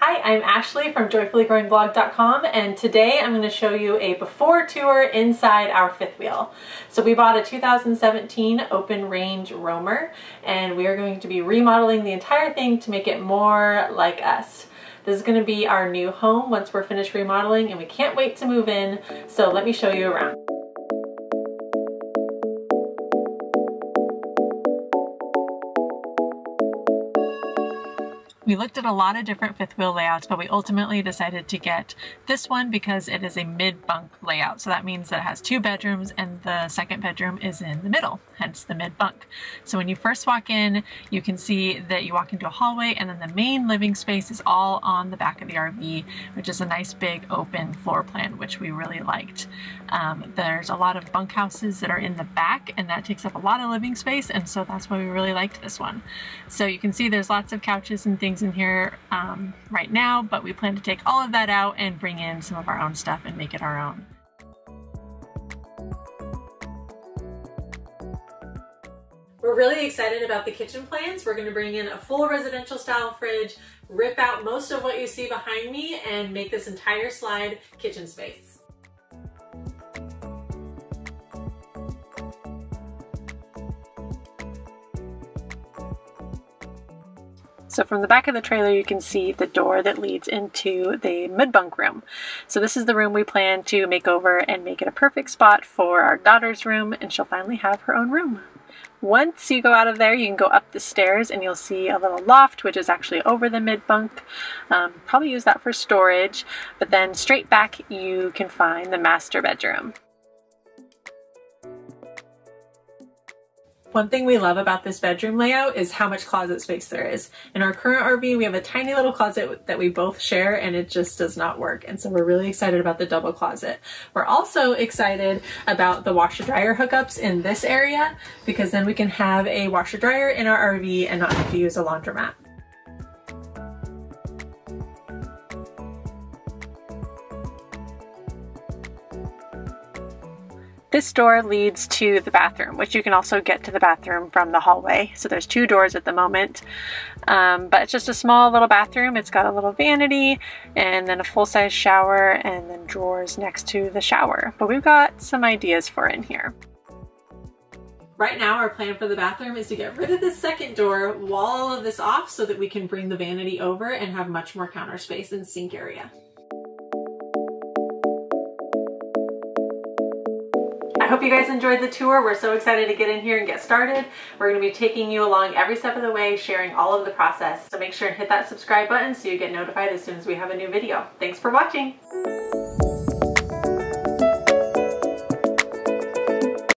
Hi, I'm Ashley from joyfullygrowingblog.com, and today I'm going to show you a before tour inside our fifth wheel. So we bought a 2017 open range roamer, and we are going to be remodeling the entire thing to make it more like us. This is going to be our new home once we're finished remodeling, and we can't wait to move in, so let me show you around. We looked at a lot of different fifth wheel layouts, but we ultimately decided to get this one because it is a mid-bunk layout. So that means that it has two bedrooms and the second bedroom is in the middle, hence the mid-bunk. So when you first walk in, you can see that you walk into a hallway and then the main living space is all on the back of the RV, which is a nice big open floor plan, which we really liked. There's a lot of bunkhouses that are in the back and that takes up a lot of living space, and so that's why we really liked this one. So you can see there's lots of couches and things in here right now, but we plan to take all of that out and bring in some of our own stuff and make it our own. We're really excited about the kitchen plans. We're going to bring in a full residential style fridge, rip out most of what you see behind me, and make this entire slide kitchen space. So from the back of the trailer, you can see the door that leads into the mid-bunk room. So this is the room we plan to make over and make it a perfect spot for our daughter's room, and she'll finally have her own room. Once you go out of there, you can go up the stairs and you'll see a little loft, which is actually over the mid-bunk. Probably use that for storage, but then straight back you can find the master bedroom. One thing we love about this bedroom layout is how much closet space there is. In our current RV, we have a tiny little closet that we both share, and it just does not work. And so we're really excited about the double closet. We're also excited about the washer dryer hookups in this area, because then we can have a washer dryer in our RV and not have to use a laundromat. This door leads to the bathroom, which you can also get to the bathroom from the hallway. So there's two doors at the moment, but it's just a small little bathroom. It's got a little vanity and then a full-size shower and then drawers next to the shower. But we've got some ideas for in here. Right now, our plan for the bathroom is to get rid of the second door, wall all of this off so that we can bring the vanity over and have much more counter space and sink area. I hope you guys enjoyed the tour. We're so excited to get in here and get started. We're going to be taking you along every step of the way, sharing all of the process. So make sure and hit that subscribe button so you get notified as soon as we have a new video. Thanks for watching.